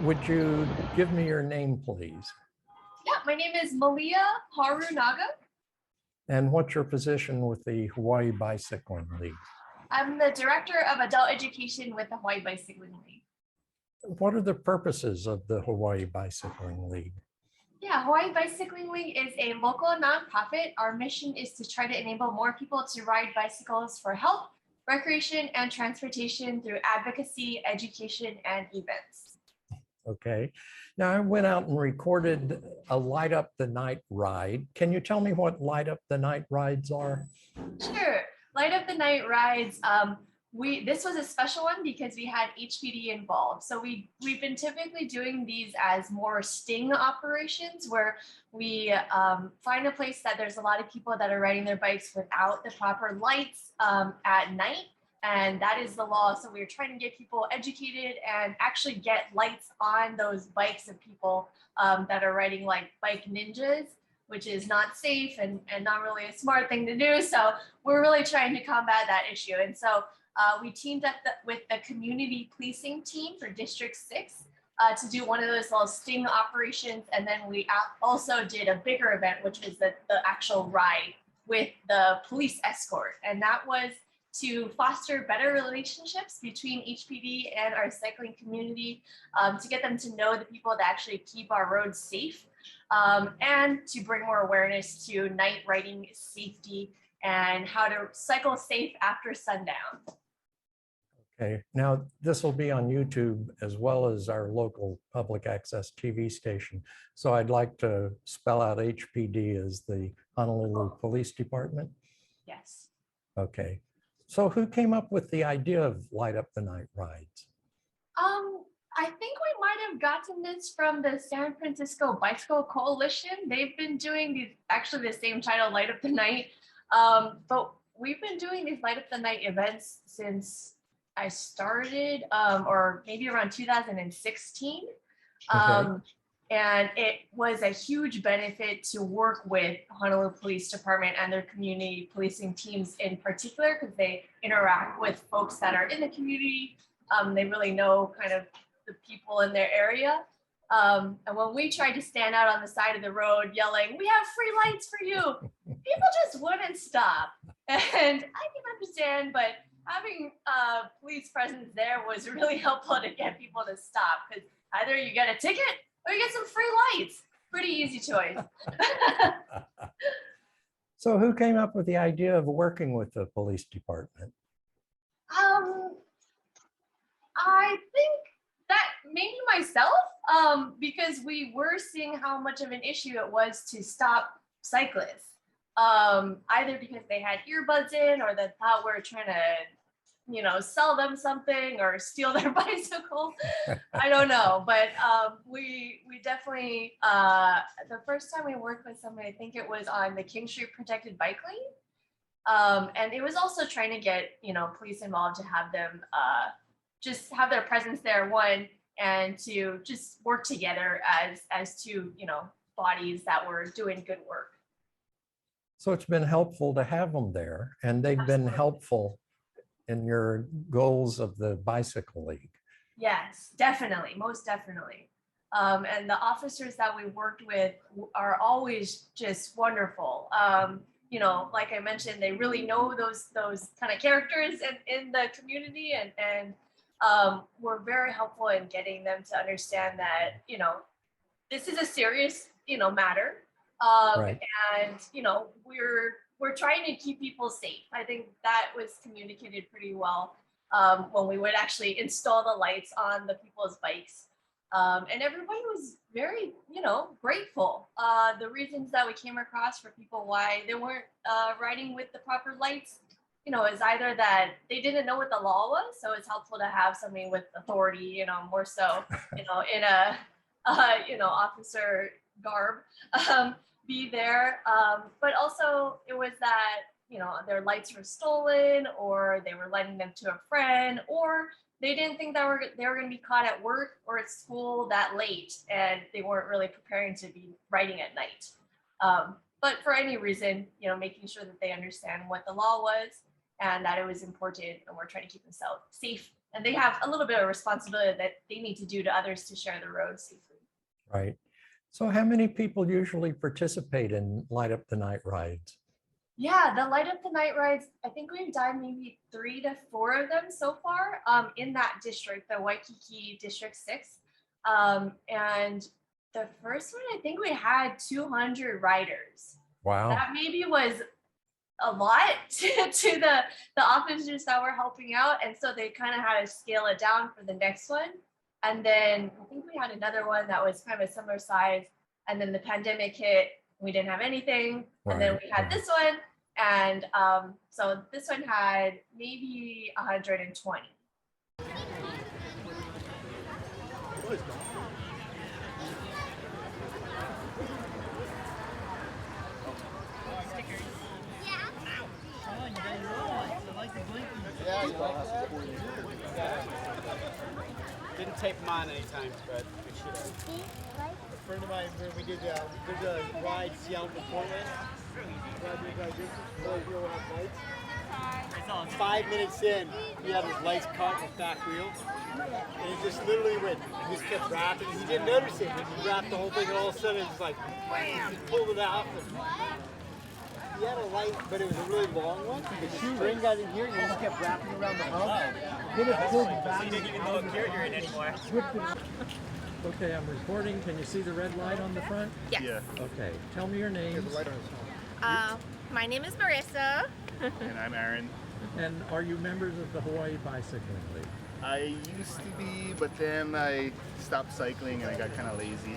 Would you give me your name, please? Yeah, my name is Malia Harunaga. And what's your position with the Hawaii Bicycling League? I'm the Director of Adult Education with the Hawaii Bicycling League. What are the purposes of the Hawaii Bicycling League? Yeah, Hawaii Bicycling League is a local nonprofit. Our mission is to try to enable more people to ride bicycles for health, recreation, and transportation through advocacy, education, and events. Okay. Now, I went out and recorded a Light Up the Night ride. Can you tell me what Light Up the Night rides are? Sure. Light Up the Night rides. This was a special one because we had HPD involved. So we've been typically doing these as more sting operations where we find a place that there's a lot of people that are riding their bikes without the proper lights at night. And that is the law. So we're trying to get people educated and actually get lights on those bikes of people that are riding like bike ninjas, which is not safe and not really a smart thing to do. So we're really trying to combat that issue. And so we teamed up with the community policing team for District 6 to do one of those little sting operations. And then we also did a bigger event, which is the actual ride with the police escort. And that was to foster better relationships between HPD and our cycling community, to get them to know the people that actually keep our roads safe, and to bring more awareness to night riding safety and how to cycle safe after sundown. Okay. Now, this will be on YouTube as well as our local public access TV station. So I'd like to spell out HPD as the Honolulu Police Department. Yes. Okay. So who came up with the idea of Light Up the Night rides? I think we might have gotten this from the San Francisco Bicycle Coalition. They've been doing these, actually the same title, Light Up the Night. But we've been doing these Light Up the Night events since I started, or maybe around 2016. Okay. And it was a huge benefit to work with Honolulu Police Department and their community policing teams in particular, because they interact with folks that are in the community. They really know kind of the people in their area. And when we tried to stand out on the side of the road yelling, "We have free lights for you," people just wouldn't stop. And I can understand, but having police presence there was really helpful to get people to stop, because either you get a ticket or you get some free lights. Pretty easy choice. So who came up with the idea of working with the police department? I think that maybe myself, because we were seeing how much of an issue it was to stop cyclists, either because they had earbuds in or they thought we were trying to, sell them something or steal their bicycle. I don't know, but we definitely, the first time we worked with somebody, I think it was on the King Street Protected Bike Lane. And it was also trying to get, police involved to have them just have their presence there, one, and to just work together as two, bodies that were doing good work. So it's been helpful to have them there, and they've been helpful in your goals of the Bicycle League. Yes, definitely, most definitely. And the officers that we worked with are always just wonderful. Like I mentioned, they really know those kind of characters in the community, and were very helpful in getting them to understand that, this is a serious, matter. Right. And, we're trying to keep people safe. I think that was communicated pretty well when we would actually install the lights on the people's bikes. And everybody was very, grateful. The reasons that we came across for people why they weren't riding with the proper lights, is either that they didn't know what the law was. So it's helpful to have somebody with authority, more so, in a, officer garb, be there. But also it was that, their lights were stolen, or they were lending them to a friend, or they didn't think that they were going to be caught at work or at school that late, and they weren't really preparing to be riding at night. But for any reason, making sure that they understand what the law was and that it was important, and we're trying to keep them safe and they have a little bit of responsibility that they need to do to others to share the road safely. Right. So how many people usually participate in Light Up the Night rides? Yeah, the Light Up the Night rides, I think we've done maybe 3 to 4 of them so far in that district, the Waikiki District 6. And the first one, I think we had 200 riders. Wow. That maybe was a lot to the officers that were helping out. And so they kind of had to scale it down for the next one. And then I think we had another one that was kind of a similar size. And then the pandemic hit, we didn't have anything. And then we had this one. And so this one had maybe 120. Didn't tape them on anytime, but we should have. A friend of mine, when we did a ride Seattle to Portland, 5 minutes in, he had his lights caught with back wheel. And he just literally went, he just kept rapping. He didn't notice it. He rapped the whole thing, and all of a sudden, it was like, wham! He pulled it out. He had a light, but it was a really long one. The string got in here, and he just kept wrapping around the hub. Then it pulled back. So you didn't even know what gear you're in anymore. Okay, I'm recording. Can you see the red light on the front? Yes. Yeah. Okay, tell me your names. My name is Marissa. And I'm Aaron. And are you members of the Hawaii Bicycling League? I used to be, but then I stopped cycling and I got kind of lazy.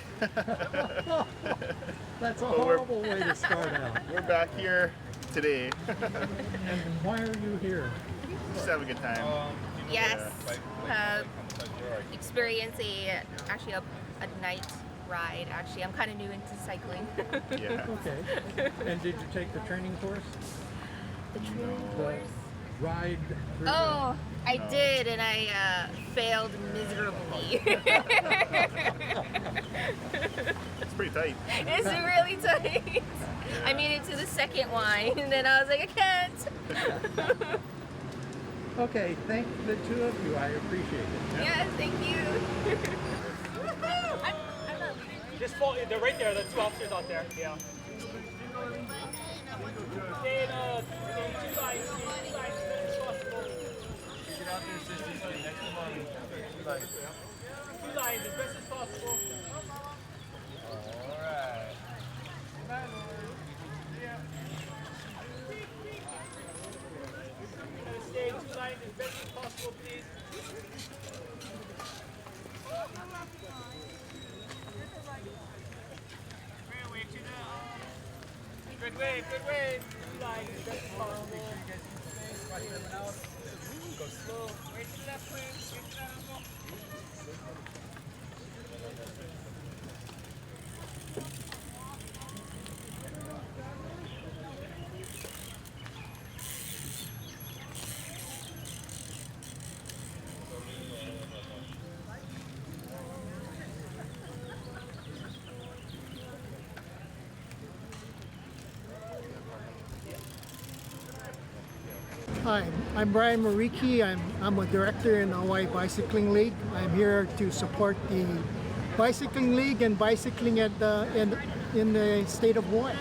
That's a Well, horrible way to start out. We're back here today. And why are you here? Just have a good time. Yes. Experience actually a night ride. Actually, I'm kind of new into cycling. Yeah. Okay. And did you take the training course? The training The course. ride through Oh, I did, and I failed miserably. It's pretty tight. It's really tight. I made it to the second one, and then I was like, I can't. Okay, thank the two of you. I appreciate it. Yeah, thank you. Just fall, they're right there, the two officers out there. Yeah. Stay in two lines as best as possible. Get out there, sisters. Next to mommy. Two lines as best as possible. Alright. Bye, Lord. See ya. Stay in two lines as best as possible, please. Good wave, good wave. Two lines as best as possible. Make sure you guys keep space. Watch them out. Go slow. Wait to the left, please. Wait to the left. Hi, I'm Brian Mariki. I'm a director in the Hawaii Bicycling League. I'm here to support the Bicycling League and bicycling in the state of Hawaii.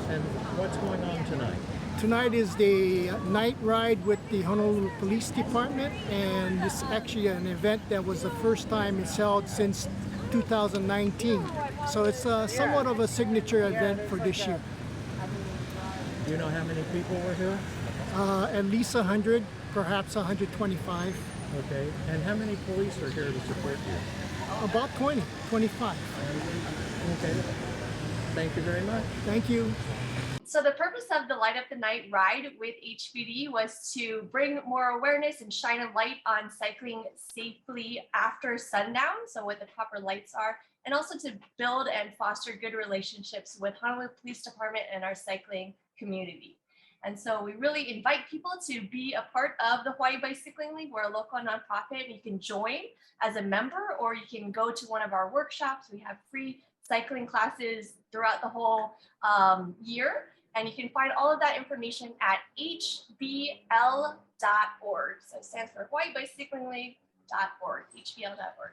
And what's going on tonight? Tonight is the night ride with the Honolulu Police Department, and it's actually an event that was the first time it's held since 2019. So it's somewhat of a signature event for this year. Do you know how many people were here? At least 100, perhaps 125. Okay. And how many police are here to support you? About 20, 25. Okay. Thank you very much. Thank you. So the purpose of the Light Up the Night ride with HPD was to bring more awareness and shine a light on cycling safely after sundown, so what the proper lights are, and also to build and foster good relationships with Honolulu Police Department and our cycling community. And so we really invite people to be a part of the Hawaii Bicycling League. We're a local nonprofit, and you can join as a member, or you can go to one of our workshops. We have free cycling classes throughout the whole year. And you can find all of that information at hbl.org. HBL.org. So it stands for HawaiiBicyclingLeague.org, HBL.org.